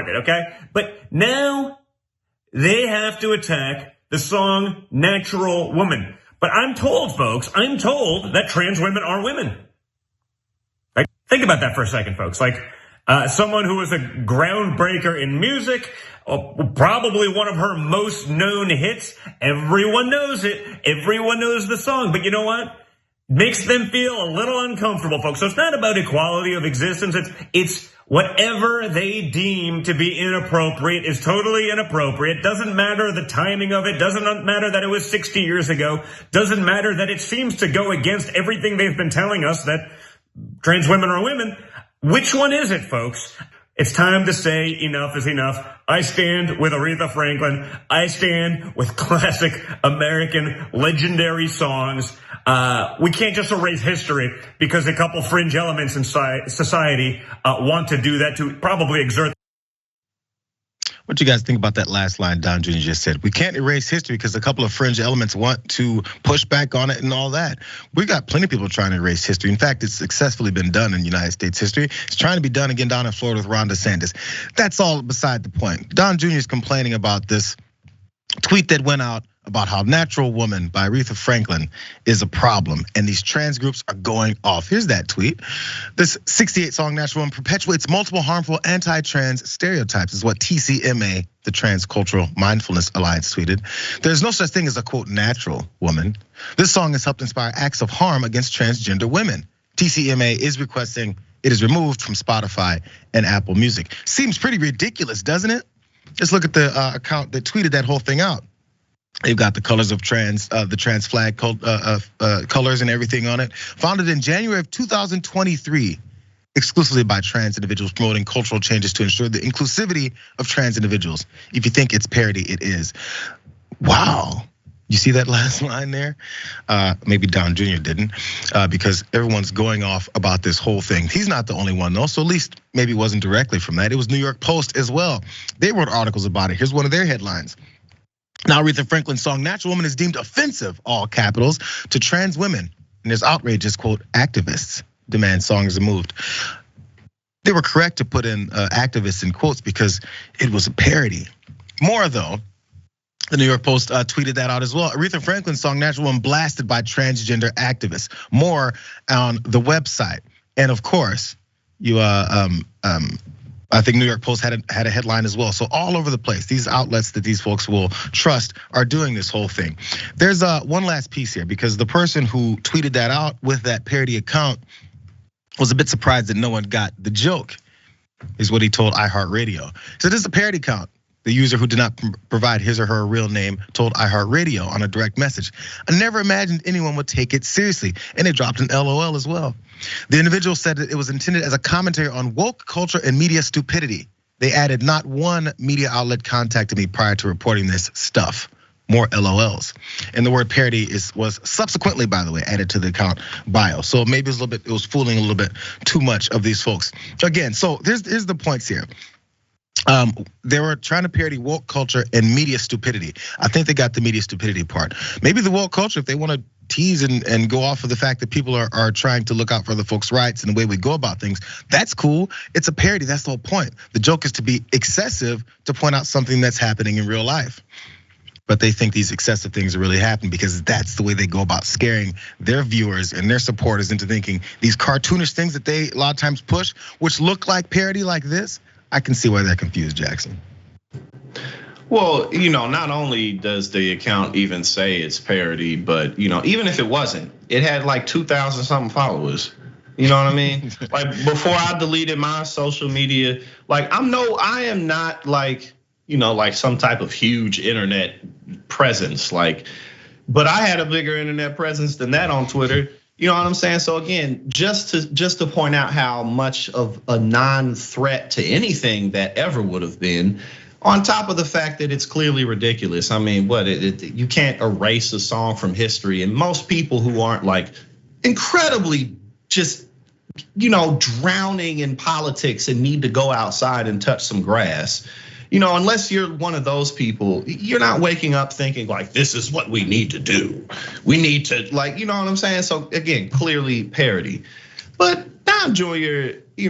with it, okay? But now they have to attack the song Natural Woman. But I'm told, folks, that trans women are women. Like, think about that for a second, folks. Like, someone who was a groundbreaker in music, probably one of her most known hits. Everyone knows it. Everyone knows the song. But you know what? Makes them feel a little uncomfortable, folks. So it's not about equality of existence. It's whatever they deem to be inappropriate is totally inappropriate. Doesn't matter the timing of it. Doesn't matter that it was 60 years ago. Doesn't matter that it seems to go against everything they've been telling us that trans women are women. Which one is it, folks? It's time to say enough is enough. I stand with Aretha Franklin. I stand with classic American legendary songs. We can't just erase history because a couple fringe elements in society want to do that to probably exert. What you guys think about that last line Don Jr. just said? We can't erase history because a couple of fringe elements want to push back on it and all that. We got plenty of people trying to erase history. In fact, it's successfully been done in United States history. It's trying to be done again down in Florida with Ron DeSantis. That's all beside the point. Don Jr. is complaining about this tweet that went out about how Natural Woman by Aretha Franklin is a problem and these trans groups are going off. Here's that tweet. This 68 song Natural Woman perpetuates multiple harmful anti-trans stereotypes is what TCMA, the Trans Cultural Mindfulness Alliance, tweeted. There's no such thing as a quote natural woman. This song has helped inspire acts of harm against transgender women. TCMA is requesting it is removed from Spotify and Apple Music. Seems pretty ridiculous, doesn't it? Let's look at the account that tweeted that whole thing out. They've got the colors of the trans flag colors and everything on it. Founded in January of 2023, exclusively by trans individuals promoting cultural changes to ensure the inclusivity of trans individuals. If you think it's parody, it is. Wow. You see that last line there? Maybe Don Jr. didn't, because everyone's going off about this whole thing. He's not the only one though, so at least maybe it wasn't directly from that. It was New York Post as well. They wrote articles about it. Here's one of their headlines. Now Aretha Franklin's song Natural Woman is deemed offensive, all capitals, to trans women. And there's outrageous, quote, activists demand song is removed. They were correct to put in activists in quotes because it was a parody. More though, the New York Post tweeted that out as well. Aretha Franklin's song Natural Woman blasted by transgender activists. More on the website. And of course, I think New York Post had a headline as well. So all over the place, these outlets that these folks will trust are doing this whole thing. There's one last piece here because the person who tweeted that out with that parody account was a bit surprised that no one got the joke, is what he told iHeartRadio. So this is a parody account. The user who did not provide his or her real name told iHeartRadio on a direct message, I never imagined anyone would take it seriously, and it dropped an LOL as well. The individual said that it was intended as a commentary on woke culture and media stupidity. They added, not one media outlet contacted me prior to reporting this stuff. More LOLs. And the word parody was subsequently, by the way, added to the account bio. So maybe it was fooling a little bit too much of these folks. Again, so here's the points here. They were trying to parody woke culture and media stupidity. I think they got the media stupidity part. Maybe the woke culture, if they want to tease and go off of the fact that people are trying to look out for other folks' rights and the way we go about things, that's cool. It's a parody, that's the whole point. The joke is to be excessive to point out something that's happening in real life. But they think these excessive things are really happening because that's the way they go about scaring their viewers and their supporters into thinking these cartoonish things that they a lot of times push, which look like parody like this. I can see why they're confused, Jackson. Well, not only does the account even say it's parody, but even if it wasn't, it had like 2,000 something followers. You know what I mean? Like before I deleted my social media, like I am not like, like some type of huge internet presence, but I had a bigger internet presence than that on Twitter. You know what I'm saying? So again, just to point out how much of a non-threat to anything that ever would have been, on top of the fact that it's clearly ridiculous. I mean, you can't erase a song from history, and most people who aren't like incredibly just drowning in politics and need to go outside and touch some grass. Unless you're one of those people, you're not waking up thinking like, this is what we need to do. We need to you know what I'm saying? So again, clearly parody. But now Don Jr., he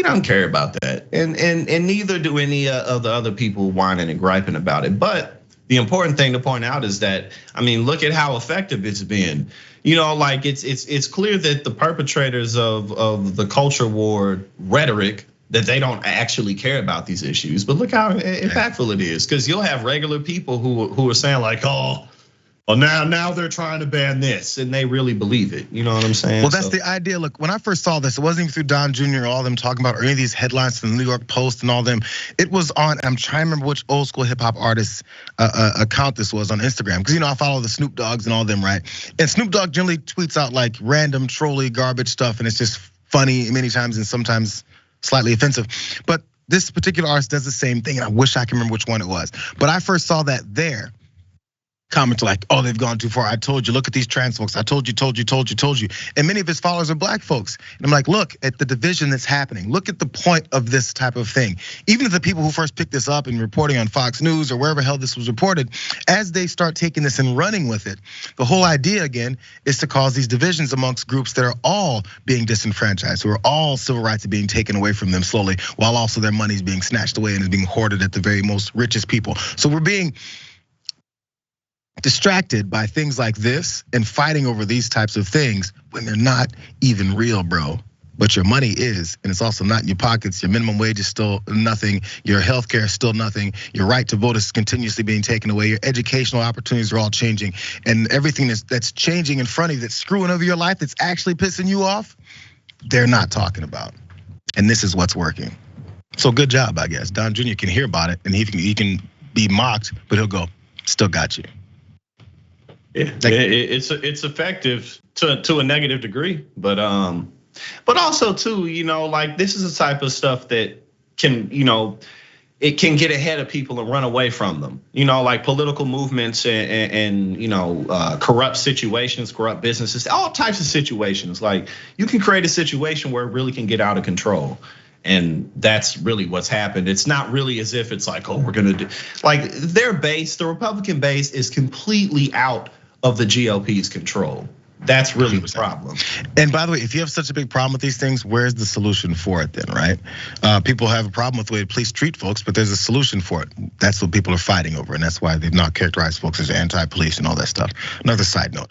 doesn't care about that, and neither do any of the other people whining and griping about it. But the important thing to point out is that, I mean, look at how effective it's been. Like it's clear that the perpetrators of the culture war rhetoric, that they don't actually care about these issues. But look how impactful it is, because you'll have regular people who are saying like, oh, well, now they're trying to ban this, and they really believe it. You know what I'm saying? Well, that's the idea. Look, when I first saw this, it wasn't even through Don Jr. or all them talking about, or any of these headlines from the New York Post and all them. It was on, I'm trying to remember which old school hip hop artist account this was on Instagram, because I follow the Snoop Dogs and all them, right? And Snoop Dogg generally tweets out like random trolly garbage stuff, and it's just funny many times and sometimes slightly offensive. But this particular artist does the same thing, and I wish I can remember which one it was. But I first saw that there. Comments like, oh, they've gone too far. I told you, look at these trans folks. I told you. And many of his followers are black folks. And I'm like, look at the division that's happening. Look at the point of this type of thing. Even if the people who first picked this up and reporting on Fox News or wherever hell this was reported, as they start taking this and running with it, the whole idea again is to cause these divisions amongst groups that are all being disenfranchised, who are all civil rights are being taken away from them slowly, while also their money is being snatched away and is being hoarded at the very most richest people. So we're being distracted by things like this and fighting over these types of things when they're not even real, bro. But your money is, and it's also not in your pockets. Your minimum wage is still nothing. Your healthcare is still nothing. Your right to vote is continuously being taken away. Your educational opportunities are all changing, and everything that's changing in front of you, that's screwing over your life, that's actually pissing you off, they're not talking about. And this is what's working. So good job, I guess. Don Jr. can hear about it, and he can be mocked, but he'll go, still got you. Yeah, it's effective to a negative degree, but also too, like this is the type of stuff that can, it can get ahead of people and run away from them. Like political movements and corrupt situations, corrupt businesses, all types of situations. Like you can create a situation where it really can get out of control. And that's really what's happened. It's not really as if it's like, oh, we're gonna do, like their base, the Republican base is completely out of the GOP's control. That's really the problem. And by the way, if you have such a big problem with these things, where's the solution for it then, right? People have a problem with the way the police treat folks, but there's a solution for it. That's what people are fighting over, and that's why they've not characterized folks as anti-police and all that stuff. Another side note.